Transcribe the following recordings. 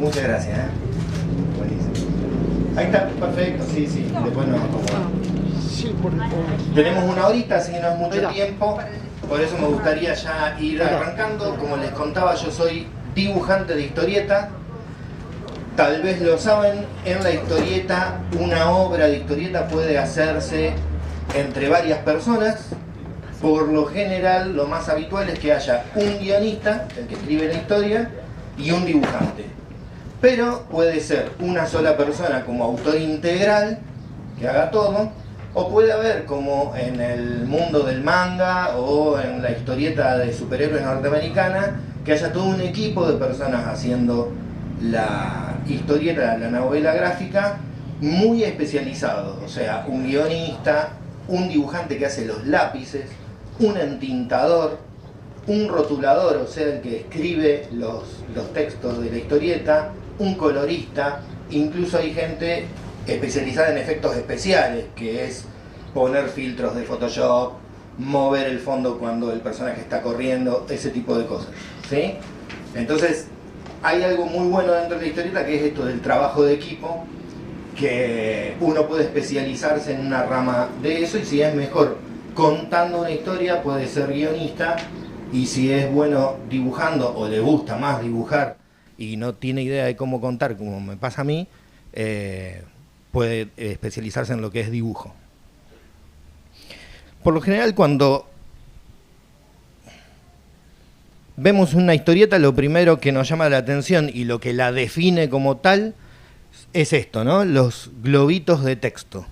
Muchas gracias. Buenísimo. Ahí está, perfecto, sí, sí. Después nos acomodamos. Sí, Tenemos una horita, así que no es mucho tiempo. Por eso me gustaría ya ir arrancando. Como les contaba, yo soy dibujante de historieta. Tal vez lo saben, en la historieta, una obra de historieta puede hacerse entre varias personas. Por lo general, lo más habitual es que haya un guionista, el que escribe la historia, y un dibujante. Pero puede ser una sola persona como autor integral, que haga todo, o puede haber, como en el mundo del manga o en la historieta de superhéroes norteamericana, que haya todo un equipo de personas haciendo la historieta, la novela gráfica, muy especializado. O sea, un guionista, un dibujante que hace los lápices, un entintador, un rotulador, o sea, el que escribe los textos de la historieta, un colorista, incluso hay gente especializada en efectos especiales, que es poner filtros de Photoshop, mover el fondo cuando el personaje está corriendo, ese tipo de cosas, ¿sí? Entonces, hay algo muy bueno dentro de la historieta que es esto del trabajo de equipo, que uno puede especializarse en una rama de eso, y si es mejor contando una historia puede ser guionista, y si es bueno dibujando o le gusta más dibujar y no tiene idea de cómo contar, como me pasa a mí, puede especializarse en lo que es dibujo. Por lo general, cuando vemos una historieta, lo primero que nos llama la atención y lo que la define como tal es esto, ¿no? Los globitos de texto.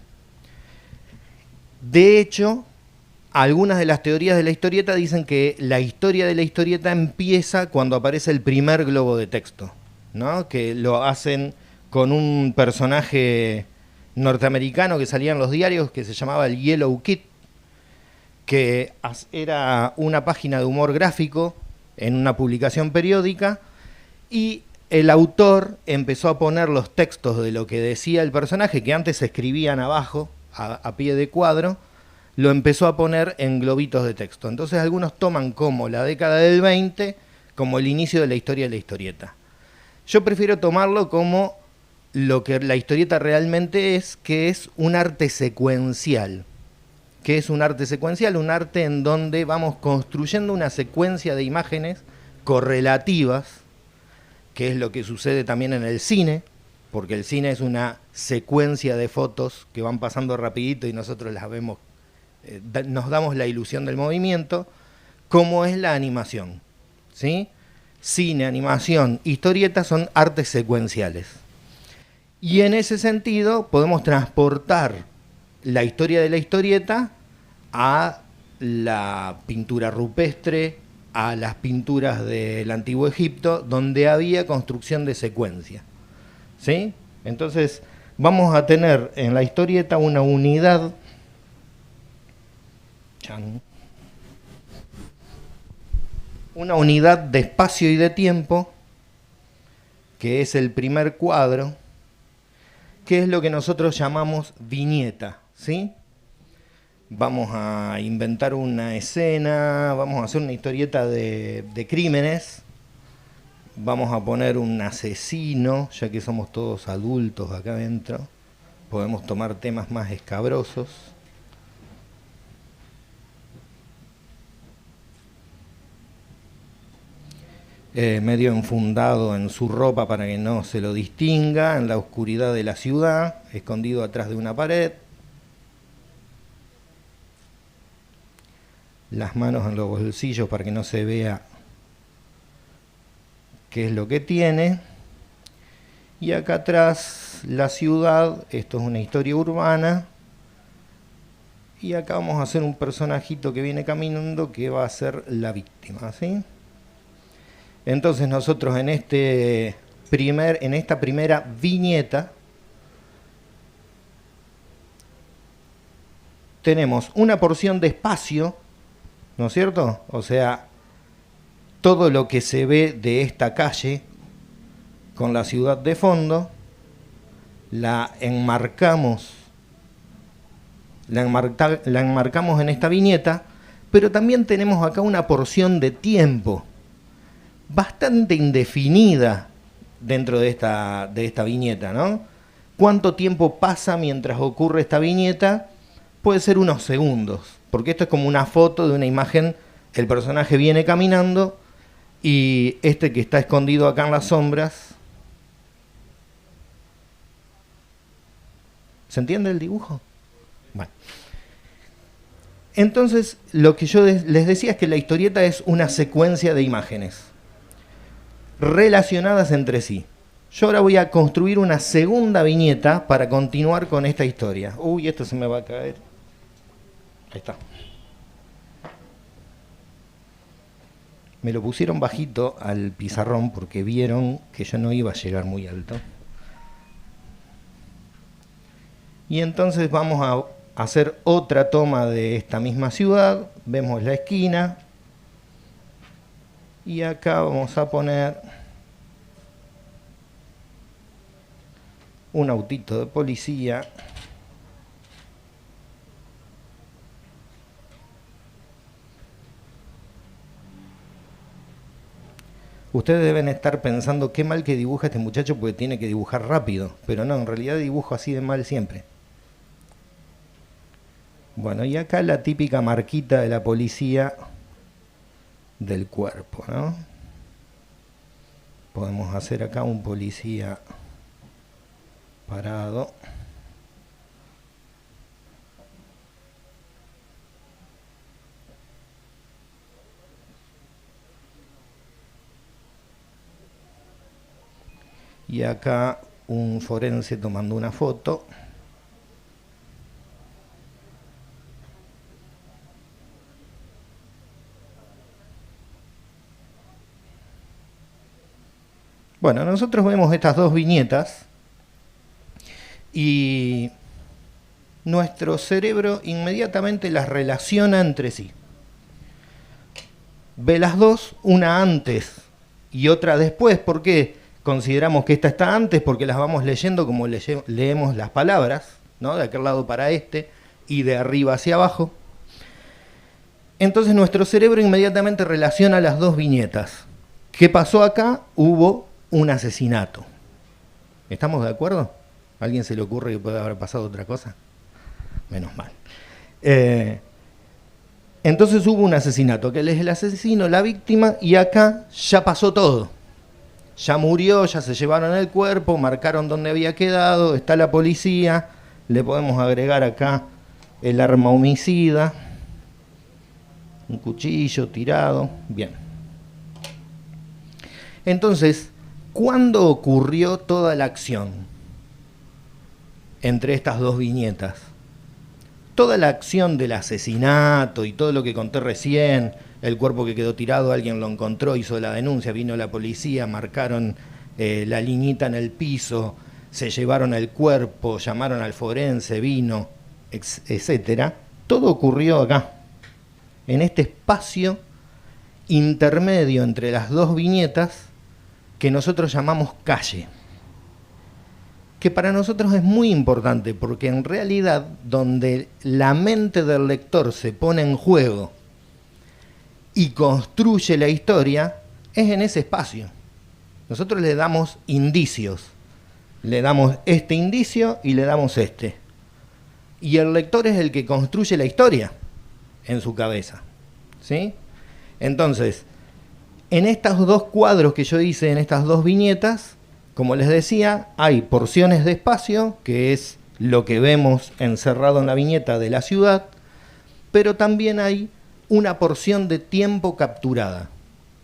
De hecho, algunas de las teorías de la historieta dicen que la historia de la historieta empieza cuando aparece el primer globo de texto, ¿no? Que lo hacen con un personaje norteamericano que salía en los diarios que se llamaba el Yellow Kid, que era una página de humor gráfico en una publicación periódica, y el autor empezó a poner los textos de lo que decía el personaje, que antes se escribían abajo, a pie de cuadro, lo empezó a poner en globitos de texto. Entonces algunos toman como la década del 20 como el inicio de la historia de la historieta. Yo prefiero tomarlo como lo que la historieta realmente es, que es un arte secuencial. ¿Qué es un arte secuencial? Un arte en donde vamos construyendo una secuencia de imágenes correlativas, que es lo que sucede también en el cine, porque el cine es una secuencia de fotos que van pasando rapidito y nosotros las vemos, nos damos la ilusión del movimiento, como es la animación, ¿sí? Cine, animación, historieta son artes secuenciales. Y en ese sentido podemos transportar la historia de la historieta a la pintura rupestre, a las pinturas del Antiguo Egipto, donde había construcción de secuencia, ¿sí? Entonces vamos a tener en la historieta una unidad de espacio y de tiempo, que es el primer cuadro, que es lo que nosotros llamamos viñeta, ¿sí? Vamos a inventar una escena, vamos a hacer una historieta de crímenes, vamos a poner un asesino, ya que somos todos adultos acá adentro, podemos tomar temas más escabrosos. Medio enfundado en su ropa para que no se lo distinga, en la oscuridad de la ciudad, escondido atrás de una pared, las manos en los bolsillos para que no se vea qué es lo que tiene, y acá atrás la ciudad. Esto es una historia urbana, y acá vamos a hacer un personajito que viene caminando que va a ser la víctima, ¿sí? Entonces nosotros en esta primera viñeta tenemos una porción de espacio, ¿no es cierto? O sea, todo lo que se ve de esta calle con la ciudad de fondo, la enmarcamos en esta viñeta, pero también tenemos acá una porción de tiempo bastante indefinida dentro de esta viñeta, ¿no? ¿Cuánto tiempo pasa mientras ocurre esta viñeta? Puede ser unos segundos, porque esto es como una foto de una imagen. El personaje viene caminando y este que está escondido acá en las sombras. ¿Se entiende el dibujo? Bueno. Entonces, lo que yo les decía es que la historieta es una secuencia de imágenes relacionadas entre sí. Yo ahora voy a construir una segunda viñeta para continuar con esta historia. Uy, esto se me va a caer. Ahí está. Me lo pusieron bajito al pizarrón porque vieron que yo no iba a llegar muy alto. Y entonces vamos a hacer otra toma de esta misma ciudad. Vemos la esquina. Y acá vamos a poner un autito de policía. Ustedes deben estar pensando qué mal que dibuja este muchacho porque tiene que dibujar rápido. Pero no, en realidad dibujo así de mal siempre. Bueno, y acá la típica marquita de la policía del cuerpo, ¿no? Podemos hacer acá un policía parado. Y acá un forense tomando una foto. Bueno, nosotros vemos estas dos viñetas y nuestro cerebro inmediatamente las relaciona entre sí. Ve las dos, una antes y otra después. ¿Por qué consideramos que esta está antes? Porque las vamos leyendo como leemos las palabras, ¿no? De aquel lado para este y de arriba hacia abajo. Entonces nuestro cerebro inmediatamente relaciona las dos viñetas. ¿Qué pasó acá? Hubo un asesinato. ¿Estamos de acuerdo? ¿A alguien se le ocurre que puede haber pasado otra cosa? Menos mal. Entonces hubo un asesinato, que él es el asesino, la víctima, y acá ya pasó todo. Ya murió, ya se llevaron el cuerpo, marcaron dónde había quedado, está la policía, le podemos agregar acá el arma homicida, un cuchillo tirado, bien. Entonces, ¿cuándo ocurrió toda la acción entre estas dos viñetas? Toda la acción del asesinato y todo lo que conté recién, el cuerpo que quedó tirado, alguien lo encontró, hizo la denuncia, vino la policía, marcaron la liñita en el piso, se llevaron el cuerpo, llamaron al forense, vino, etcétera. Todo ocurrió acá, en este espacio intermedio entre las dos viñetas que nosotros llamamos calle, que para nosotros es muy importante porque en realidad donde la mente del lector se pone en juego y construye la historia es en ese espacio. Nosotros le damos indicios, le damos este indicio y le damos este. Y el lector es el que construye la historia en su cabeza, ¿sí? Entonces, en estos dos cuadros que yo hice, en estas dos viñetas, como les decía, hay porciones de espacio, que es lo que vemos encerrado en la viñeta de la ciudad, pero también hay una porción de tiempo capturada.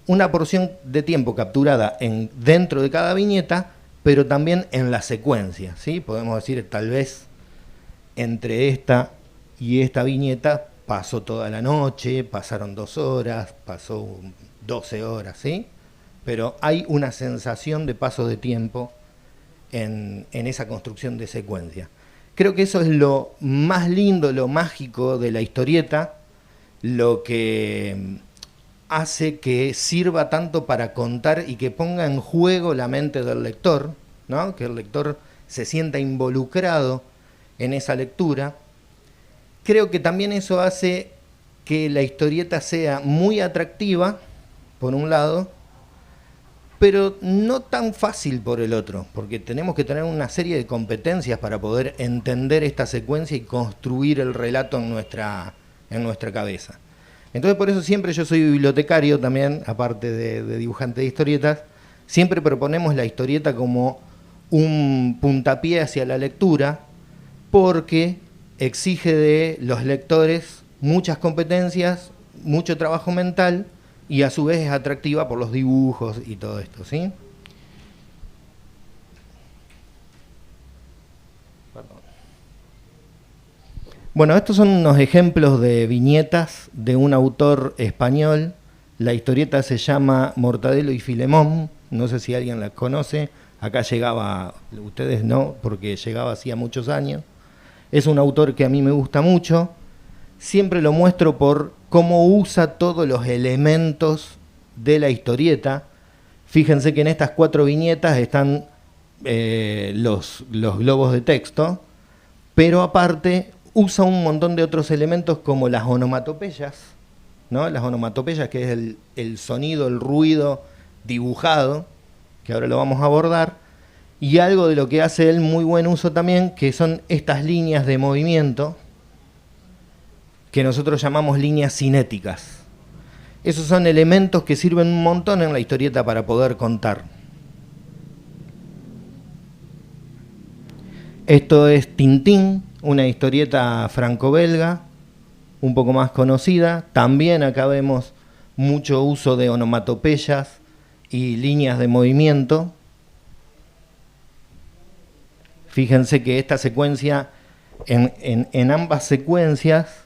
Una porción de tiempo capturada dentro de cada viñeta, pero también en la secuencia, ¿sí? Podemos decir, tal vez entre esta y esta viñeta pasó toda la noche, pasaron 2 horas, pasó 12 horas, ¿sí? Pero hay una sensación de paso de tiempo en esa construcción de secuencia. Creo que eso es lo más lindo, lo mágico de la historieta, lo que hace que sirva tanto para contar y que ponga en juego la mente del lector, ¿no? Que el lector se sienta involucrado en esa lectura. Creo que también eso hace que la historieta sea muy atractiva, por un lado, pero no tan fácil por el otro, porque tenemos que tener una serie de competencias para poder entender esta secuencia y construir el relato en nuestra cabeza. Entonces por eso siempre yo soy bibliotecario también, aparte de dibujante de historietas, siempre proponemos la historieta como un puntapié hacia la lectura, porque exige de los lectores muchas competencias, mucho trabajo mental, y a su vez es atractiva por los dibujos y todo esto, ¿sí? Perdón. Bueno, estos son unos ejemplos de viñetas de un autor español. La historieta se llama Mortadelo y Filemón, no sé si alguien la conoce. Acá llegaba, ustedes no, porque llegaba hacía muchos años. Es un autor que a mí me gusta mucho. Siempre lo muestro por cómo usa todos los elementos de la historieta. Fíjense que en estas 4 viñetas están los globos de texto, pero aparte usa un montón de otros elementos como las onomatopeyas, ¿no? Las onomatopeyas, que es el sonido, el ruido dibujado, que ahora lo vamos a abordar, y algo de lo que hace él muy buen uso también, que son estas líneas de movimiento, que nosotros llamamos líneas cinéticas. Esos son elementos que sirven un montón en la historieta para poder contar. Esto es Tintín, una historieta franco-belga, un poco más conocida. También acá vemos mucho uso de onomatopeyas y líneas de movimiento. Fíjense que esta secuencia, en ambas secuencias,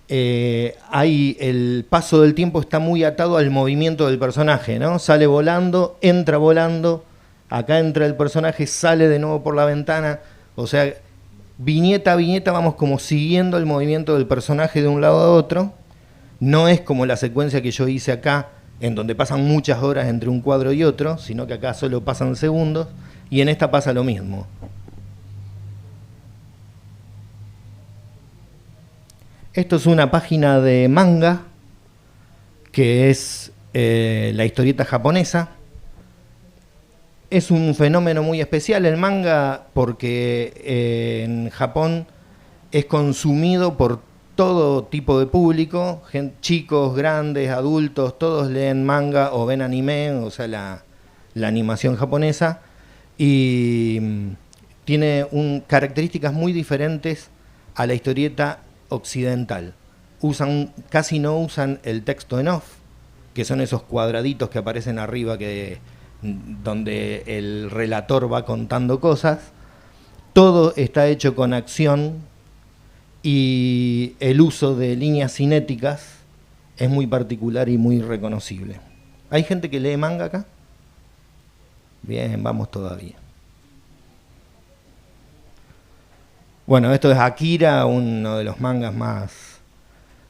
el paso del tiempo está muy atado al movimiento del personaje, ¿no? Sale volando, entra volando, acá entra el personaje, sale de nuevo por la ventana, o sea, viñeta a viñeta vamos como siguiendo el movimiento del personaje de un lado a otro. No es como la secuencia que yo hice acá, en donde pasan muchas horas entre un cuadro y otro, sino que acá solo pasan segundos, y en esta pasa lo mismo. Esto es una página de manga, que es la historieta japonesa. Es un fenómeno muy especial el manga porque en Japón es consumido por todo tipo de público, chicos, grandes, adultos, todos leen manga o ven anime, o sea, la animación japonesa, y tiene características muy diferentes a la historieta occidental. Casi no usan el texto en off, que son esos cuadraditos que aparecen arriba donde el relator va contando cosas. Todo está hecho con acción y el uso de líneas cinéticas es muy particular y muy reconocible. ¿Hay gente que lee manga acá? Bien, vamos todavía. Bueno, esto es Akira, uno de los mangas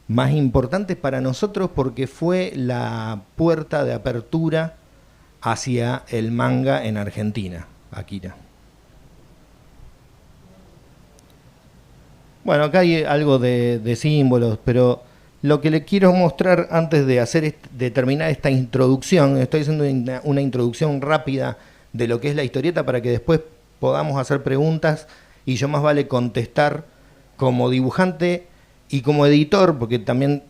más importantes para nosotros porque fue la puerta de apertura hacia el manga en Argentina, Akira. Bueno, acá hay algo de símbolos, pero lo que le quiero mostrar antes de terminar esta introducción, estoy haciendo una introducción rápida de lo que es la historieta para que después podamos hacer preguntas y yo más vale contestar como dibujante y como editor, porque también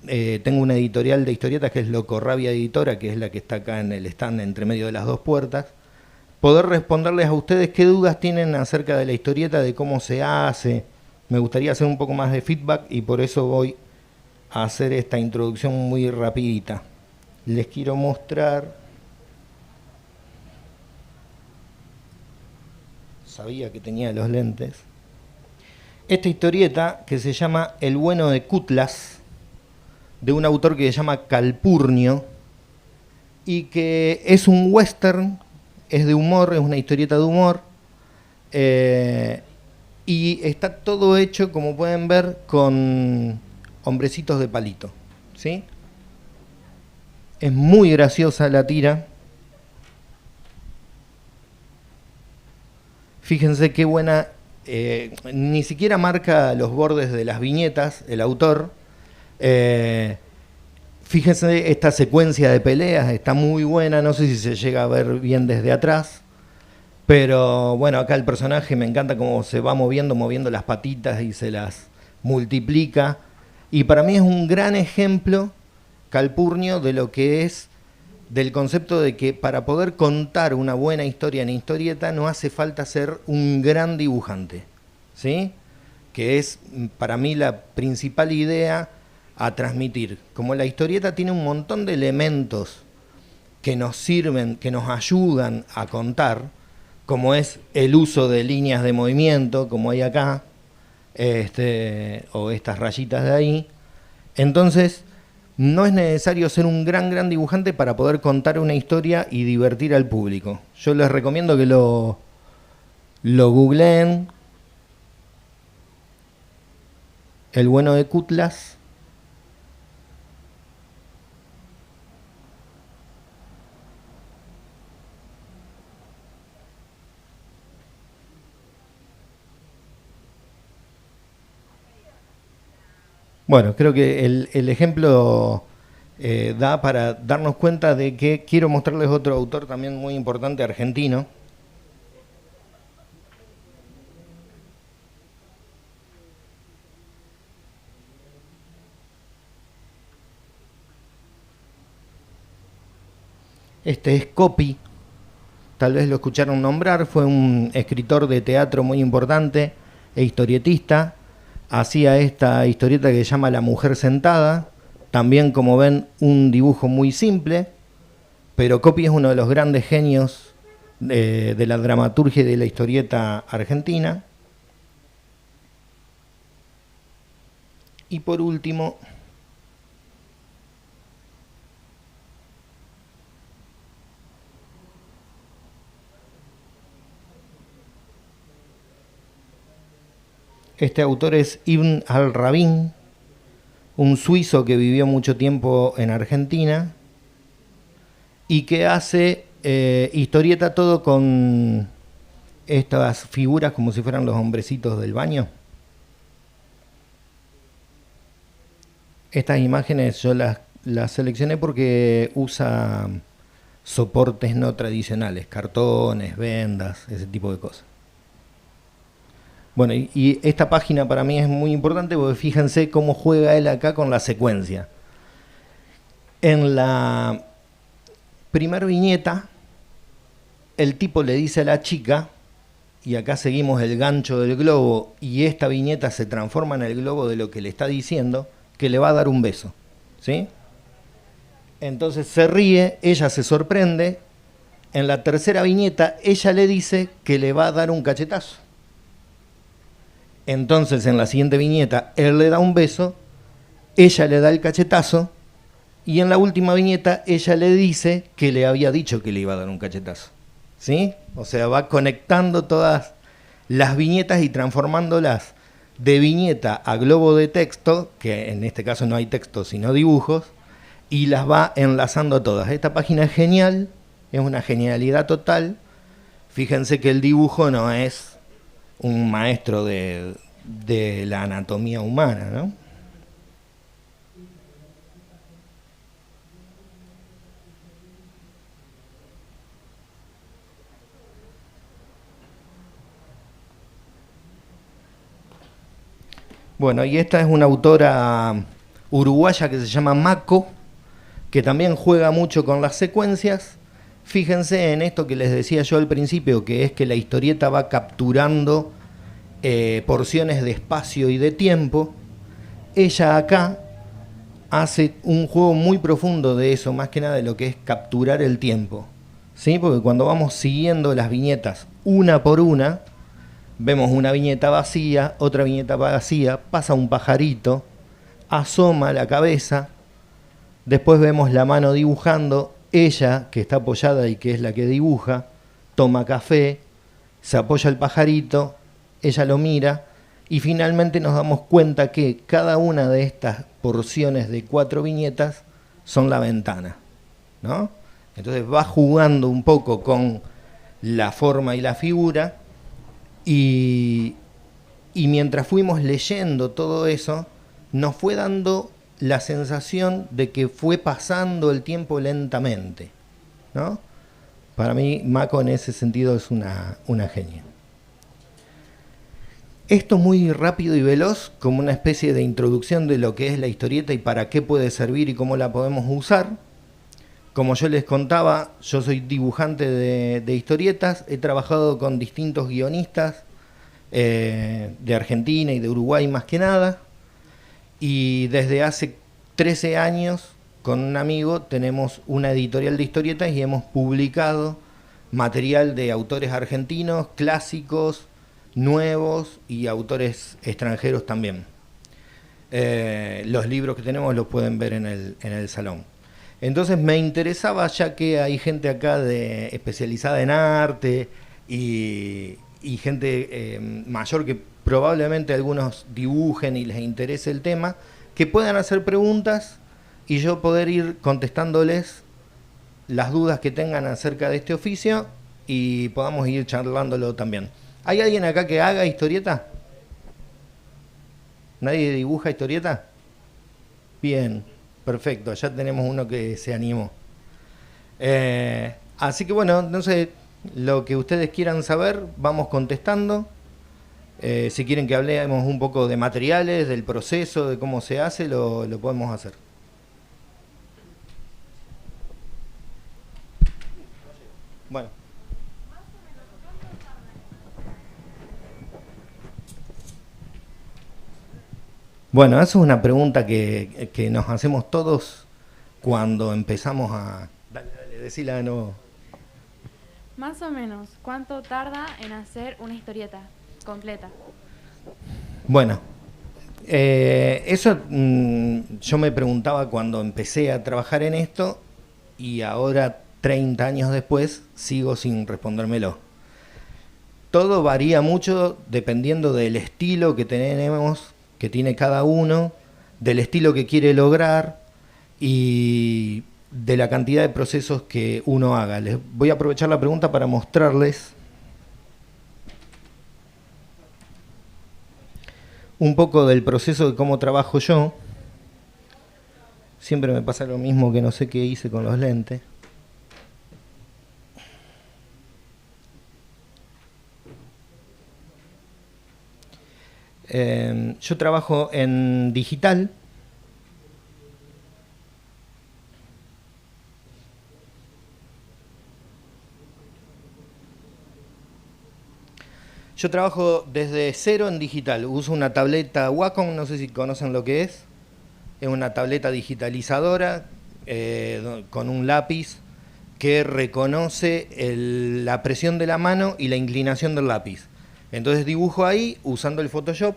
tengo una editorial de historietas que es Locorrabia Editora, que es la que está acá en el stand entre medio de las 2 puertas, poder responderles a ustedes qué dudas tienen acerca de la historieta, de cómo se hace. Me gustaría hacer un poco más de feedback y por eso voy a hacer esta introducción muy rapidita. Les quiero mostrar... Sabía que tenía los lentes. Esta historieta que se llama El bueno de Cutlas, de un autor que se llama Calpurnio, y que es un western, es de humor, es una historieta de humor, y está todo hecho, como pueden ver, con hombrecitos de palito, ¿sí? Es muy graciosa la tira. Fíjense qué buena, ni siquiera marca los bordes de las viñetas el autor. Fíjense, esta secuencia de peleas está muy buena, no sé si se llega a ver bien desde atrás, pero bueno, acá el personaje me encanta cómo se va moviendo las patitas y se las multiplica. Y para mí es un gran ejemplo, Calpurnio, de lo que es, del concepto de que para poder contar una buena historia en historieta no hace falta ser un gran dibujante, ¿sí? Que es para mí la principal idea a transmitir. Como la historieta tiene un montón de elementos que nos sirven, que nos ayudan a contar, como es el uso de líneas de movimiento, como hay acá, o estas rayitas de ahí. Entonces, no es necesario ser un gran dibujante para poder contar una historia y divertir al público. Yo les recomiendo que lo googleen. El bueno de Cutlass. Bueno, creo que el ejemplo da para darnos cuenta de que quiero mostrarles otro autor también muy importante argentino. Este es Copy, tal vez lo escucharon nombrar, fue un escritor de teatro muy importante e historietista. Hacía esta historieta que se llama La Mujer Sentada, también como ven un dibujo muy simple, pero Copy es uno de los grandes genios de la dramaturgia y de la historieta argentina. Y por último, este autor es Ibn al-Rabin, un suizo que vivió mucho tiempo en Argentina y que hace historieta todo con estas figuras como si fueran los hombrecitos del baño. Estas imágenes yo las seleccioné porque usa soportes no tradicionales, cartones, vendas, ese tipo de cosas. Bueno, y esta página para mí es muy importante porque fíjense cómo juega él acá con la secuencia. En la primera viñeta, el tipo le dice a la chica, y acá seguimos el gancho del globo, y esta viñeta se transforma en el globo de lo que le está diciendo, que le va a dar un beso, ¿sí? Entonces se ríe, ella se sorprende. En la tercera viñeta, ella le dice que le va a dar un cachetazo. Entonces en la siguiente viñeta, él le da un beso, ella le da el cachetazo, y en la última viñeta, ella le dice que le había dicho que le iba a dar un cachetazo, ¿sí? O sea, va conectando todas las viñetas y transformándolas de viñeta a globo de texto, que en este caso no hay texto sino dibujos, y las va enlazando todas. Esta página es genial, es una genialidad total. Fíjense que el dibujo no es un maestro de la anatomía humana, ¿no? Bueno, y esta es una autora uruguaya que se llama Mako, que también juega mucho con las secuencias. Fíjense en esto que les decía yo al principio, que es que la historieta va capturando porciones de espacio y de tiempo. Ella acá hace un juego muy profundo de eso, más que nada de lo que es capturar el tiempo, ¿sí? Porque cuando vamos siguiendo las viñetas una por una, vemos una viñeta vacía, otra viñeta vacía, pasa un pajarito, asoma la cabeza, después vemos la mano dibujando, ella, que está apoyada y que es la que dibuja, toma café, se apoya el pajarito, ella lo mira, y finalmente nos damos cuenta que cada una de estas porciones de 4 viñetas son la ventana, ¿no? Entonces va jugando un poco con la forma y la figura, y mientras fuimos leyendo todo eso, nos fue dando la sensación de que fue pasando el tiempo lentamente, ¿no? Para mí, Mako en ese sentido es una genia. Esto muy rápido y veloz, como una especie de introducción de lo que es la historieta y para qué puede servir y cómo la podemos usar. Como yo les contaba, yo soy dibujante de historietas, he trabajado con distintos guionistas de Argentina y de Uruguay más que nada, y desde hace 13 años con un amigo tenemos una editorial de historietas y hemos publicado material de autores argentinos, clásicos, nuevos y autores extranjeros también. Los libros que tenemos los pueden ver en el salón. Entonces me interesaba, ya que hay gente acá especializada en arte y gente mayor que probablemente algunos dibujen y les interese el tema, que puedan hacer preguntas y yo poder ir contestándoles las dudas que tengan acerca de este oficio y podamos ir charlándolo también. ¿Hay alguien acá que haga historieta? ¿Nadie dibuja historieta? Bien, perfecto, ya tenemos uno que se animó. Así que bueno, no sé, lo que ustedes quieran saber, vamos contestando. Si quieren que hablemos un poco de materiales, del proceso, de cómo se hace, lo podemos hacer. Bueno. Bueno, eso es una pregunta que nos hacemos todos cuando empezamos a... Dale, decila de nuevo. Más o menos, ¿cuánto tarda en hacer una historieta completa? Bueno, eso yo me preguntaba cuando empecé a trabajar en esto y ahora, 30 años después, sigo sin respondérmelo. Todo varía mucho dependiendo del estilo que tenemos, que tiene cada uno, del estilo que quiere lograr y de la cantidad de procesos que uno haga. Les voy a aprovechar la pregunta para mostrarles un poco del proceso de cómo trabajo yo. Siempre me pasa lo mismo, que no sé qué hice con los lentes. Yo trabajo en digital. Yo trabajo desde cero en digital. Uso una tableta Wacom, no sé si conocen lo que es. Es una tableta digitalizadora con un lápiz que reconoce la presión de la mano y la inclinación del lápiz. Entonces dibujo ahí usando el Photoshop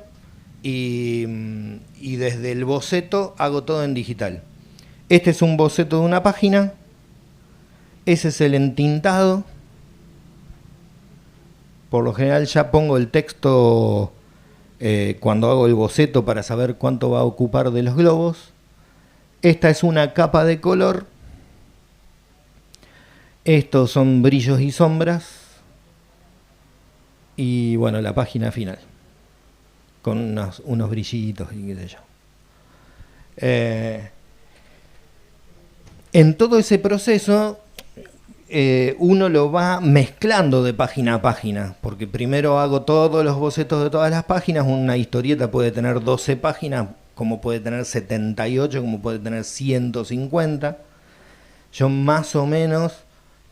y desde el boceto hago todo en digital. Este es un boceto de una página. Ese es el entintado. Por lo general ya pongo el texto cuando hago el boceto para saber cuánto va a ocupar de los globos. Esta es una capa de color. Estos son brillos y sombras. Y bueno, la página final. Con unos brillitos y qué sé yo. En todo ese proceso uno lo va mezclando de página a página, porque primero hago todos los bocetos de todas las páginas. Una historieta puede tener 12 páginas, como puede tener 78, como puede tener 150. Yo más o menos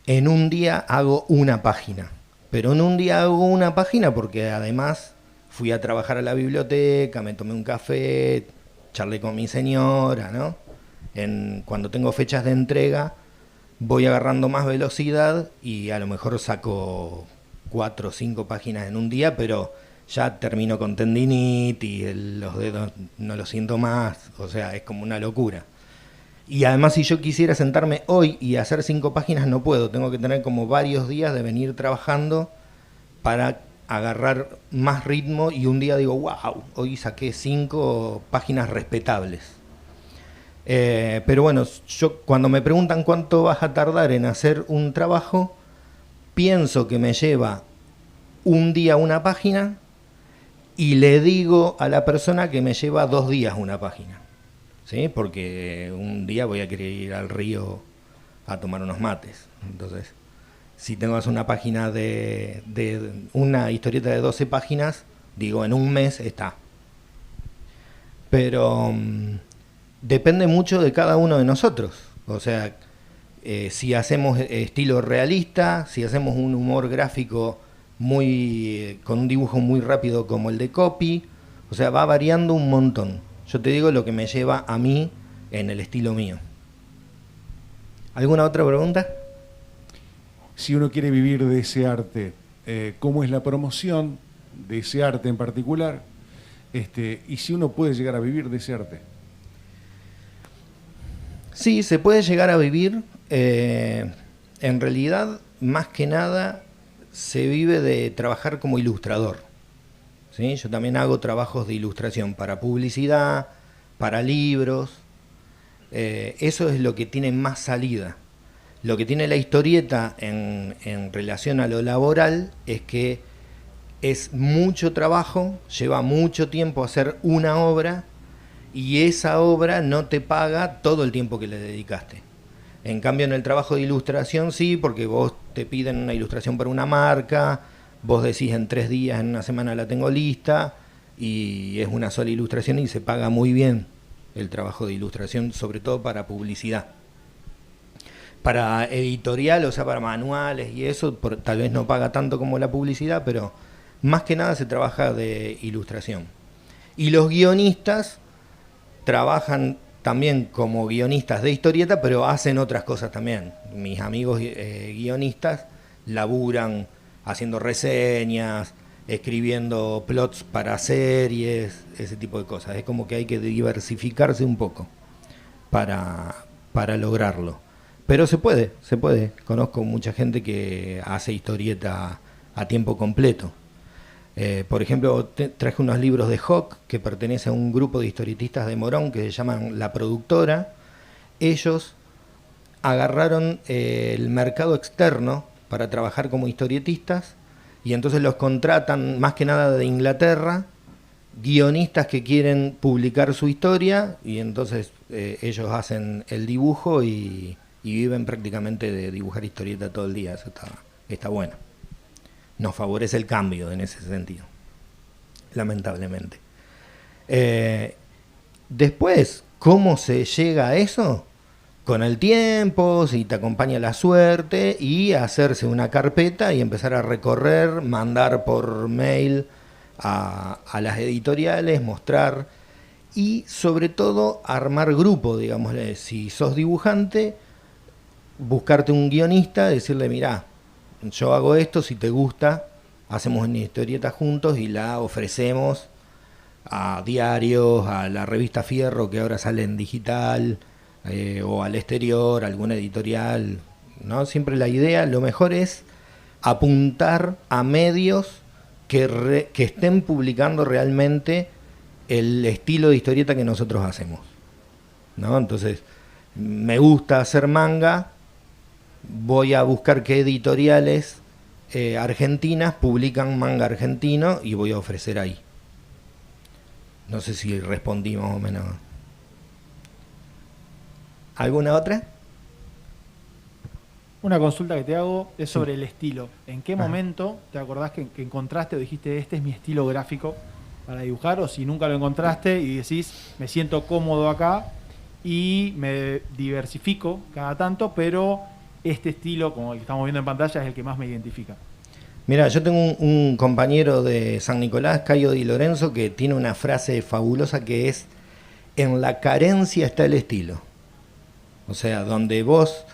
en un día hago una página, pero en un día hago una página porque además fui a trabajar a la biblioteca, me tomé un café, charlé con mi señora, ¿no? Cuando tengo fechas de entrega voy agarrando más velocidad y a lo mejor saco 4 o 5 páginas en un día, pero ya termino con tendinitis, los dedos no los siento más, o sea, es como una locura. Y además, si yo quisiera sentarme hoy y hacer 5 páginas, no puedo, tengo que tener como varios días de venir trabajando para agarrar más ritmo y un día digo, wow, hoy saqué 5 páginas respetables. Pero bueno, yo cuando me preguntan cuánto vas a tardar en hacer un trabajo, pienso que me lleva un día una página y le digo a la persona que me lleva 2 días una página. ¿sí? Porque un día voy a querer ir al río a tomar unos mates. Entonces, si tengo que hacer una página de una historieta de 12 páginas, digo, en un mes está. Pero depende mucho de cada uno de nosotros. O sea, si hacemos estilo realista, si hacemos un humor gráfico muy con un dibujo muy rápido como el de Copy, o sea, va variando un montón. Yo te digo lo que me lleva a mí en el estilo mío. ¿Alguna otra pregunta? Si uno quiere vivir de ese arte, ¿cómo es la promoción de ese arte en particular? Y si uno puede llegar a vivir de ese arte. Sí, se puede llegar a vivir. En realidad, más que nada, se vive de trabajar como ilustrador. ¿Sí? Yo también hago trabajos de ilustración para publicidad, para libros. Eso es lo que tiene más salida. Lo que tiene la historieta en relación a lo laboral es que es mucho trabajo, lleva mucho tiempo hacer una obra y esa obra no te paga todo el tiempo que le dedicaste. En cambio, en el trabajo de ilustración sí, porque vos te piden una ilustración para una marca, vos decís en 3 días, en una semana la tengo lista, y es una sola ilustración y se paga muy bien el trabajo de ilustración, sobre todo para publicidad. Para editorial, o sea, para manuales y eso, tal vez no paga tanto como la publicidad, pero más que nada se trabaja de ilustración. Y los guionistas trabajan también como guionistas de historieta, pero hacen otras cosas también. Mis amigos guionistas laburan haciendo reseñas, escribiendo plots para series, ese tipo de cosas. Es como que hay que diversificarse un poco para lograrlo. Pero se puede. Conozco mucha gente que hace historieta a tiempo completo. Por ejemplo, traje unos libros de Hawk, que pertenece a un grupo de historietistas de Morón que se llaman La Productora. Ellos agarraron el mercado externo para trabajar como historietistas y entonces los contratan más que nada de Inglaterra, guionistas que quieren publicar su historia, y entonces ellos hacen el dibujo y viven prácticamente de dibujar historieta todo el día. Eso está bueno. Nos favorece el cambio en ese sentido, lamentablemente. Después, ¿cómo se llega a eso? Con el tiempo, si te acompaña la suerte, y hacerse una carpeta y empezar a recorrer, mandar por mail a las editoriales, mostrar y sobre todo armar grupo, digamos. Si sos dibujante, buscarte un guionista, decirle, mirá, yo hago esto, si te gusta, hacemos una historieta juntos y la ofrecemos a diarios, a la revista Fierro, que ahora sale en digital, o al exterior, alguna editorial, ¿no? Siempre la idea, lo mejor es apuntar a medios que estén publicando realmente el estilo de historieta que nosotros hacemos, ¿no? Entonces, me gusta hacer manga, voy a buscar qué editoriales argentinas publican manga argentino y voy a ofrecer ahí. No sé si respondí más o menos. ¿Alguna otra? Una consulta que te hago es sobre el estilo. ¿En qué momento te acordás que encontraste o dijiste, este es mi estilo gráfico para dibujar? O si nunca lo encontraste y decís, me siento cómodo acá y me diversifico cada tanto, pero este estilo, como el que estamos viendo en pantalla, es el que más me identifica. Mira, yo tengo un compañero de San Nicolás, Cayo Di Lorenzo, que tiene una frase fabulosa que es: en la carencia está el estilo. O sea, a donde vos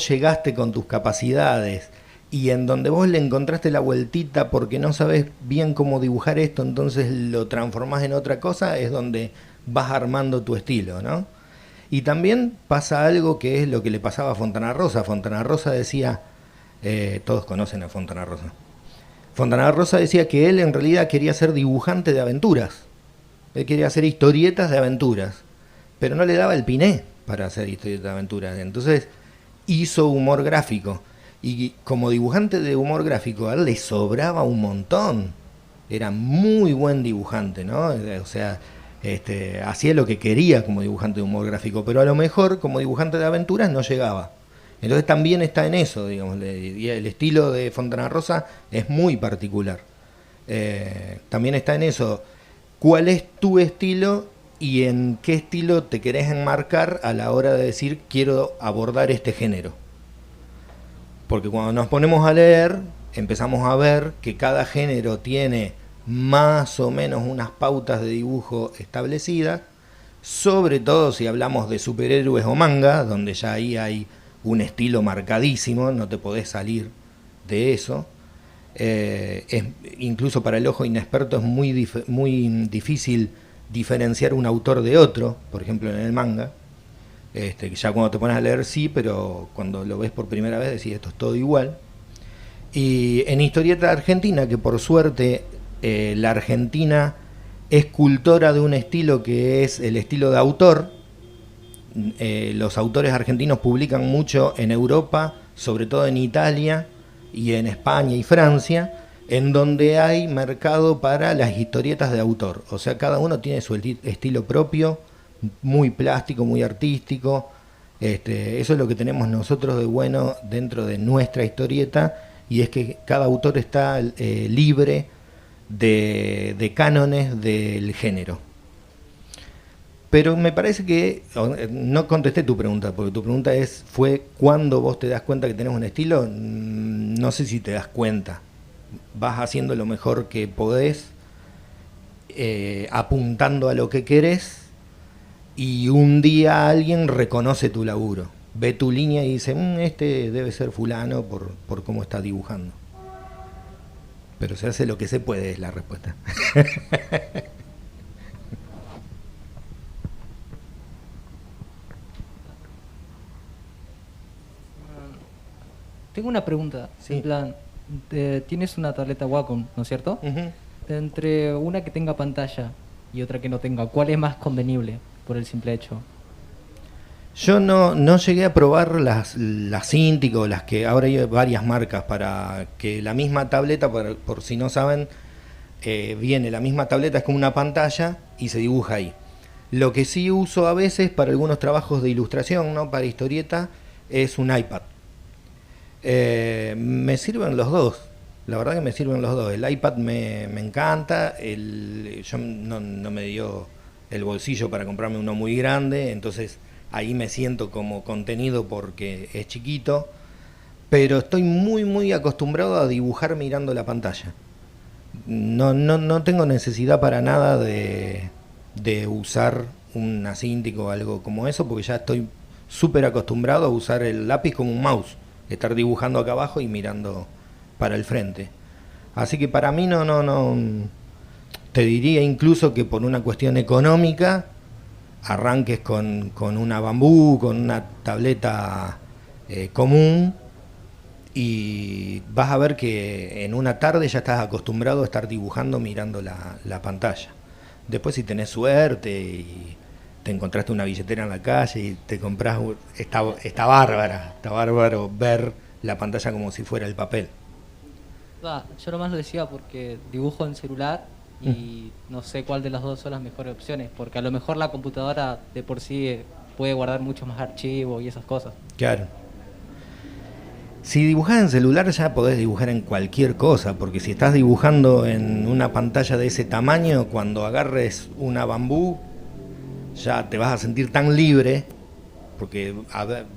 llegaste con tus capacidades y en donde vos le encontraste la vueltita porque no sabés bien cómo dibujar esto, entonces lo transformás en otra cosa, es donde vas armando tu estilo, ¿no? Y también pasa algo que es lo que le pasaba a Fontana Rosa. Fontana Rosa decía, todos conocen a Fontana Rosa. Fontana Rosa decía que él en realidad quería ser dibujante de aventuras. Él quería hacer historietas de aventuras, pero no le daba el piné para hacer historietas de aventuras. Entonces hizo humor gráfico. Y como dibujante de humor gráfico, a él le sobraba un montón. Era muy buen dibujante, ¿no? O sea, hacía lo que quería como dibujante de humor gráfico, pero a lo mejor como dibujante de aventuras no llegaba. Entonces también está en eso, digamos, y el estilo de Fontana Rosa es muy particular. También está en eso, ¿cuál es tu estilo y en qué estilo te querés enmarcar a la hora de decir quiero abordar este género? Porque cuando nos ponemos a leer, empezamos a ver que cada género tiene más o menos unas pautas de dibujo establecidas, sobre todo si hablamos de superhéroes o manga, donde ya ahí hay un estilo marcadísimo, no te podés salir de eso. Incluso para el ojo inexperto es muy difícil diferenciar un autor de otro, por ejemplo en el manga. Ya cuando te pones a leer sí, pero cuando lo ves por primera vez decís esto es todo igual. Y en historieta argentina, que por suerte la Argentina es cultora de un estilo que es el estilo de autor. Los autores argentinos publican mucho en Europa, sobre todo en Italia y en España y Francia, en donde hay mercado para las historietas de autor. O sea, cada uno tiene su estilo propio, muy plástico, muy artístico. Eso es lo que tenemos nosotros de bueno dentro de nuestra historieta, y es que cada autor está libre de cánones del género. Pero me parece que no contesté tu pregunta, porque tu pregunta fue ¿cuándo vos te das cuenta que tenés un estilo? No sé si te das cuenta. Vas haciendo lo mejor que podés, apuntando a lo que querés, y un día alguien reconoce tu laburo, ve tu línea y dice, este debe ser fulano por cómo está dibujando. Pero se hace lo que se puede, es la respuesta. Tengo una pregunta. Sí. En plan, tienes una tableta Wacom, ¿no es cierto? Uh-huh. Entre una que tenga pantalla y otra que no tenga, ¿cuál es más convenible por el simple hecho? Yo no llegué a probar las Cintiq o las que ahora hay varias marcas para que la misma tableta, por si no saben, viene la misma tableta, es como una pantalla y se dibuja ahí. Lo que sí uso a veces para algunos trabajos de ilustración, ¿no? Para historieta, es un iPad. Me sirven los dos, la verdad que me sirven los dos. El iPad me encanta, yo no me dio el bolsillo para comprarme uno muy grande, entonces ahí me siento como contenido porque es chiquito, pero estoy muy acostumbrado a dibujar mirando la pantalla. No tengo necesidad para nada de usar una Cintiq o algo como eso, porque ya estoy súper acostumbrado a usar el lápiz como un mouse, estar dibujando acá abajo y mirando para el frente. Así que para mí no te diría incluso que por una cuestión económica arranques con una Bambú, con una tableta común, y vas a ver que en una tarde ya estás acostumbrado a estar dibujando mirando la pantalla. Después si tenés suerte y te encontraste una billetera en la calle y te compras, está bárbaro ver la pantalla como si fuera el papel. Yo nomás lo decía porque dibujo en celular y no sé cuál de las dos son las mejores opciones, porque a lo mejor la computadora de por sí puede guardar muchos más archivos y esas cosas. Claro. Si dibujás en celular ya podés dibujar en cualquier cosa, porque si estás dibujando en una pantalla de ese tamaño, cuando agarres una Bambú ya te vas a sentir tan libre, porque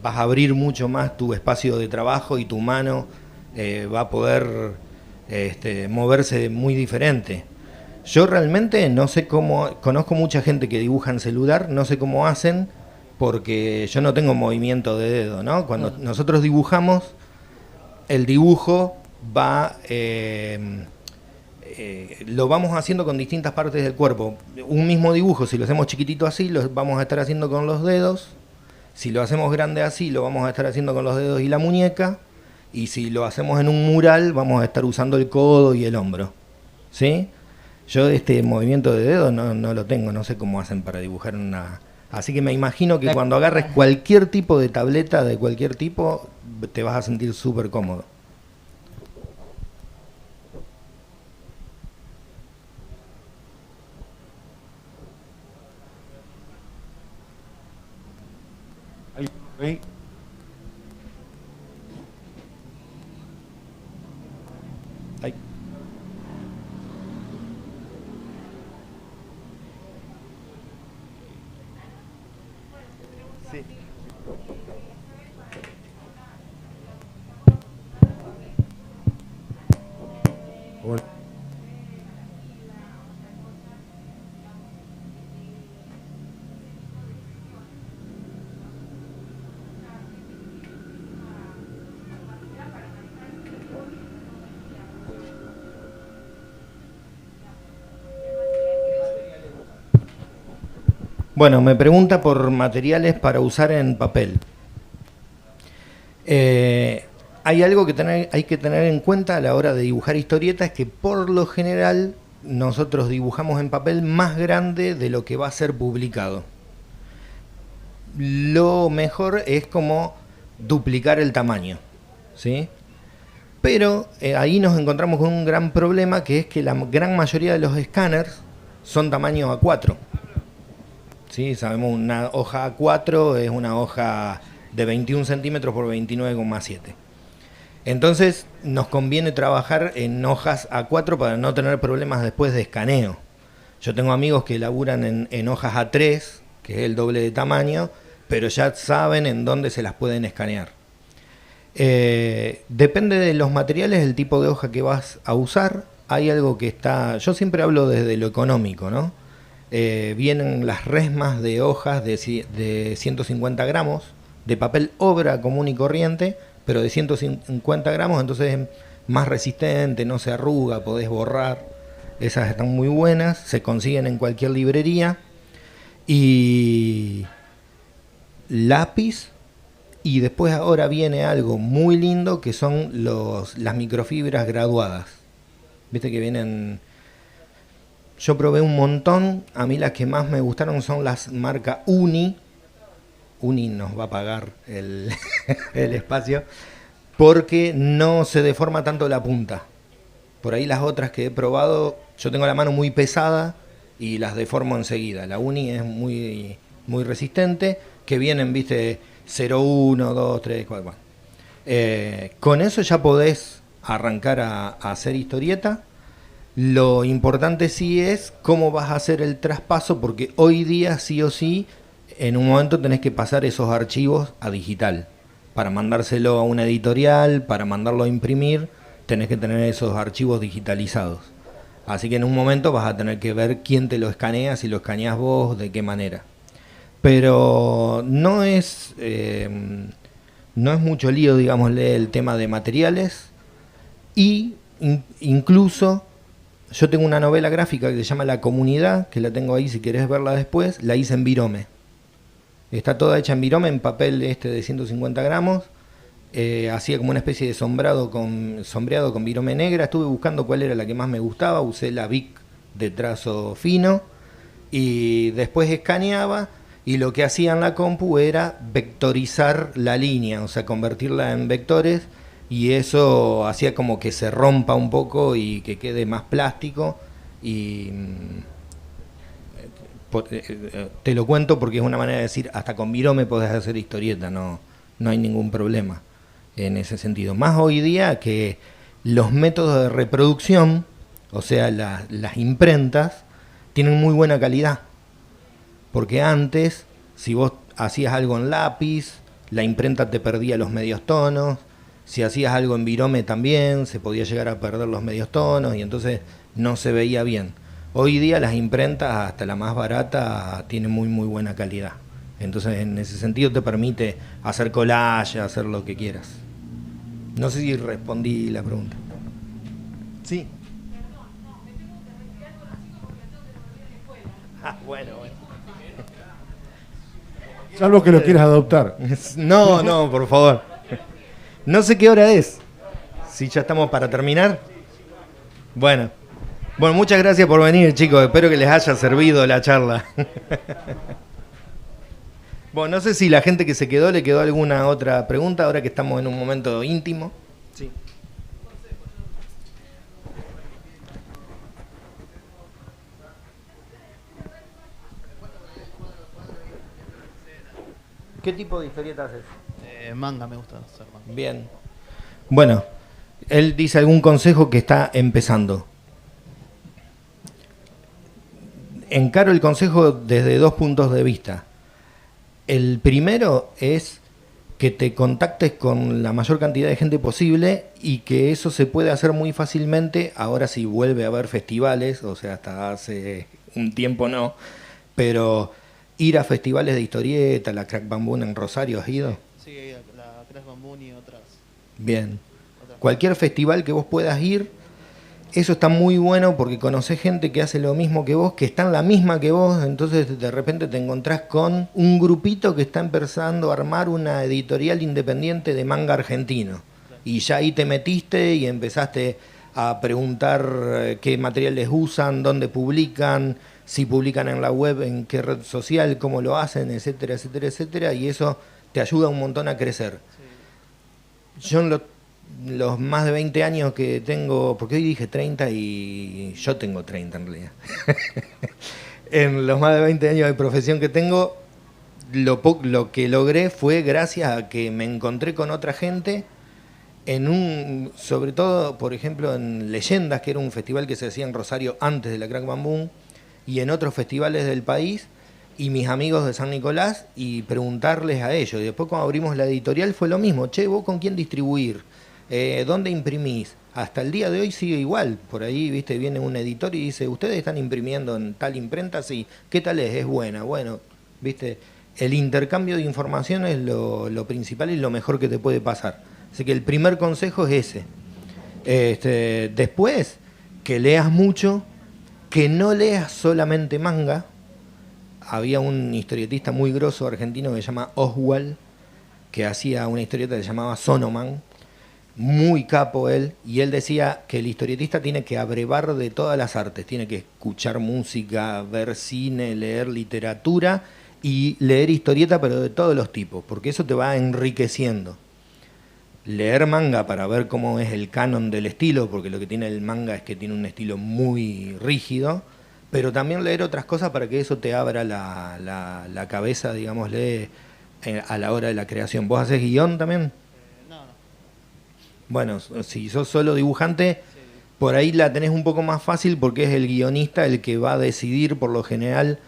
vas a abrir mucho más tu espacio de trabajo y tu mano va a poder moverse muy diferente. Yo realmente no sé cómo, conozco mucha gente que dibuja en celular, no sé cómo hacen, porque yo no tengo movimiento de dedo, ¿no? Cuando nosotros dibujamos, el dibujo va, lo vamos haciendo con distintas partes del cuerpo. Un mismo dibujo, si lo hacemos chiquitito así, lo vamos a estar haciendo con los dedos. Si lo hacemos grande así, lo vamos a estar haciendo con los dedos y la muñeca. Y si lo hacemos en un mural, vamos a estar usando el codo y el hombro. ¿Sí? Yo este movimiento de dedo no lo tengo, no sé cómo hacen para dibujar una... Así que me imagino que cuando agarres cualquier tipo de tableta de cualquier tipo, te vas a sentir súper cómodo. ¿Sí? Ahí. Sí. Hola. Bueno, me pregunta por materiales para usar en papel. Hay algo que hay que tener en cuenta a la hora de dibujar historietas, que por lo general nosotros dibujamos en papel más grande de lo que va a ser publicado. Lo mejor es como duplicar el tamaño, ¿sí? Pero ahí nos encontramos con un gran problema, que es que la gran mayoría de los escáneres son tamaño A4. ¿Sí? Sabemos, una hoja A4 es una hoja de 21 centímetros por 29,7. Entonces nos conviene trabajar en hojas A4 para no tener problemas después de escaneo. Yo tengo amigos que laburan en hojas A3, que es el doble de tamaño, pero ya saben en dónde se las pueden escanear. Depende de los materiales, el tipo de hoja que vas a usar. Hay algo que está... Yo siempre hablo desde lo económico, ¿no? Vienen las resmas de hojas de 150 gramos, de papel obra común y corriente, pero de 150 gramos, entonces es más resistente, no se arruga, podés borrar. Esas están muy buenas, se consiguen en cualquier librería. Y lápiz, y después ahora viene algo muy lindo que son las microfibras graduadas. Viste que vienen... Yo probé un montón, a mí las que más me gustaron son las marca Uni. Uni nos va a pagar el, el espacio, porque no se deforma tanto la punta. Por ahí las otras que he probado, yo tengo la mano muy pesada y las deformo enseguida. La Uni es muy, muy resistente, que vienen, viste, 0, 1, 2, 3, 4, 4. Con eso ya podés arrancar a hacer historieta. Lo importante sí es cómo vas a hacer el traspaso, porque hoy día sí o sí, en un momento tenés que pasar esos archivos a digital. Para mandárselo a una editorial, para mandarlo a imprimir, tenés que tener esos archivos digitalizados. Así que en un momento vas a tener que ver quién te lo escanea, si lo escaneás vos, de qué manera. Pero no es mucho lío, digámosle, el tema de materiales. Y incluso... Yo tengo una novela gráfica que se llama La Comunidad, que la tengo ahí si querés verla después, la hice en virome. Está toda hecha en virome, en papel de 150 gramos. Hacía como una especie de sombreado con virome negra. Estuve buscando cuál era la que más me gustaba, usé la Bic de trazo fino y después escaneaba, y lo que hacía en la compu era vectorizar la línea, o sea, convertirla en vectores. Y eso hacía como que se rompa un poco y que quede más plástico. Y te lo cuento porque es una manera de decir, hasta con virome podés hacer historieta, no hay ningún problema en ese sentido. Más hoy día que los métodos de reproducción, o sea, las imprentas, tienen muy buena calidad. Porque antes, si vos hacías algo en lápiz, la imprenta te perdía los medios tonos. Si hacías algo en virome también, se podía llegar a perder los medios tonos y entonces no se veía bien. Hoy día las imprentas, hasta la más barata, tienen muy muy buena calidad. Entonces en ese sentido te permite hacer collage, hacer lo que quieras. No sé si respondí la pregunta. Sí. Bueno. Salvo que lo quieras adoptar. No, por favor. No sé qué hora es. Si ya estamos para terminar. Bueno, muchas gracias por venir, chicos. Espero que les haya servido la charla. Bueno, no sé si la gente que se quedó le quedó alguna otra pregunta ahora que estamos en un momento íntimo. Sí. ¿Qué tipo de historietas haces? Manga me gusta hacer manga. Bien. Bueno, él dice algún consejo que está empezando. Encaro el consejo desde 2 puntos de vista. El primero es que te contactes con la mayor cantidad de gente posible y que eso se puede hacer muy fácilmente. Ahora sí vuelve a haber festivales, o sea, hasta hace un tiempo no, pero ir a festivales de historieta, la Crack Bamboo en Rosario, ¿has ido? Sí, la Crash Bamboo y otras. Bien. Cualquier festival que vos puedas ir, eso está muy bueno porque conocés gente que hace lo mismo que vos, que está en la misma que vos, entonces de repente te encontrás con un grupito que está empezando a armar una editorial independiente de manga argentino. Y ya ahí te metiste y empezaste a preguntar qué materiales usan, dónde publican, si publican en la web, en qué red social, cómo lo hacen, etcétera, etcétera, etcétera, y eso te ayuda un montón a crecer. Yo en los más de 20 años que tengo, porque hoy dije 30 y yo tengo 30 en realidad. En los más de 20 años de profesión que tengo, lo que logré fue gracias a que me encontré con otra gente sobre todo, por ejemplo, en Leyendas, que era un festival que se hacía en Rosario antes de la Crack Bamboo, y en otros festivales del país, y mis amigos de San Nicolás, y preguntarles a ellos. Y después cuando abrimos la editorial fue lo mismo. Che, ¿vos con quién distribuir? ¿Dónde imprimís? Hasta el día de hoy sigue igual. Por ahí, viste, viene un editor y dice, ¿ustedes están imprimiendo en tal imprenta? Sí. ¿Qué tal es? ¿Es buena? Bueno, viste, el intercambio de información es lo principal y lo mejor que te puede pasar. Así que el primer consejo es ese. Después, que leas mucho, que no leas solamente manga. Había un historietista muy grosso argentino que se llama Oswald, que hacía una historieta que se llamaba Sonoman, muy capo él, y él decía que el historietista tiene que abrevar de todas las artes, tiene que escuchar música, ver cine, leer literatura y leer historieta, pero de todos los tipos, porque eso te va enriqueciendo. Leer manga para ver cómo es el canon del estilo, porque lo que tiene el manga es que tiene un estilo muy rígido, pero también leer otras cosas para que eso te abra la cabeza, digámosle, a la hora de la creación. ¿Vos hacés guión también? No. Bueno, si sos solo dibujante, sí, por ahí la tenés un poco más fácil porque es el guionista el que va a decidir por lo general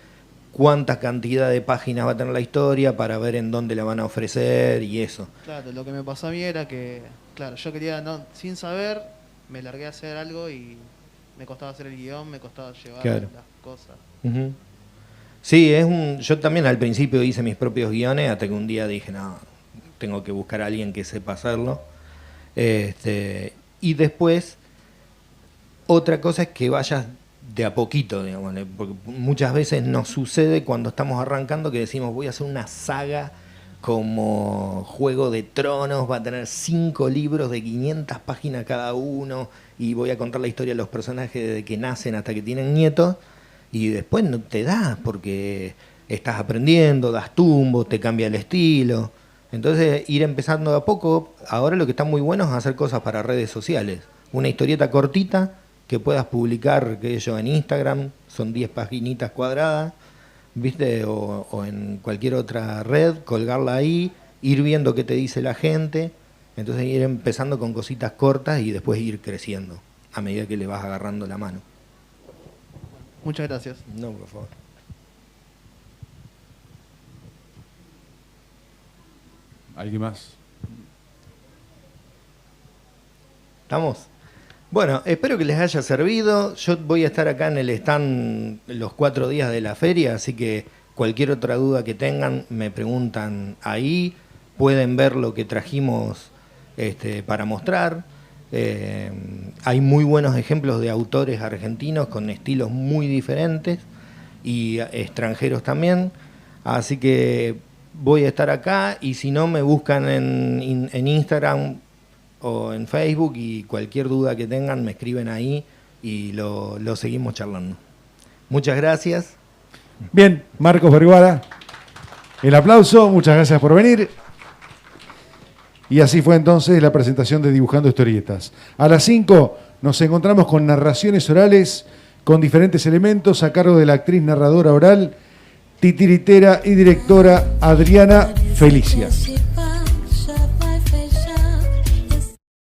cuánta cantidad de páginas va a tener la historia para ver en dónde la van a ofrecer y eso. Claro, lo que me pasó a mí era que, claro, yo quería, sin saber, me largué a hacer algo y me costaba hacer el guión, me costaba llevar las cosas. Uh-huh. Sí, yo también al principio hice mis propios guiones hasta que un día dije, no, tengo que buscar a alguien que sepa hacerlo. Y después, otra cosa es que vayas de a poquito, digamos, porque muchas veces nos sucede cuando estamos arrancando que decimos voy a hacer una saga como Juego de Tronos, va a tener 5 libros de 500 páginas cada uno y voy a contar la historia de los personajes desde que nacen hasta que tienen nietos, y después no te das porque estás aprendiendo, das tumbo, te cambia el estilo. Entonces ir empezando de a poco. Ahora lo que está muy bueno es hacer cosas para redes sociales, una historieta cortita que puedas publicar, que yo en Instagram, son 10 paginitas cuadradas, ¿viste? O en cualquier otra red, colgarla ahí, ir viendo qué te dice la gente, entonces ir empezando con cositas cortas y después ir creciendo a medida que le vas agarrando la mano. Muchas gracias. No, por favor. ¿Alguien más? ¿Estamos? Bueno, espero que les haya servido. Yo voy a estar acá en el stand los 4 días de la feria, así que cualquier otra duda que tengan me preguntan ahí. Pueden ver lo que trajimos para mostrar. Hay muy buenos ejemplos de autores argentinos con estilos muy diferentes y extranjeros también. Así que voy a estar acá y si no me buscan en Instagram o en Facebook y cualquier duda que tengan me escriben ahí y lo seguimos charlando. Muchas gracias. Bien, Marcos Vergara, el aplauso, muchas gracias por venir. Y así fue entonces la presentación de Dibujando Historietas. A las 5 nos encontramos con narraciones orales con diferentes elementos a cargo de la actriz narradora oral titiritera y directora Adriana Felicia.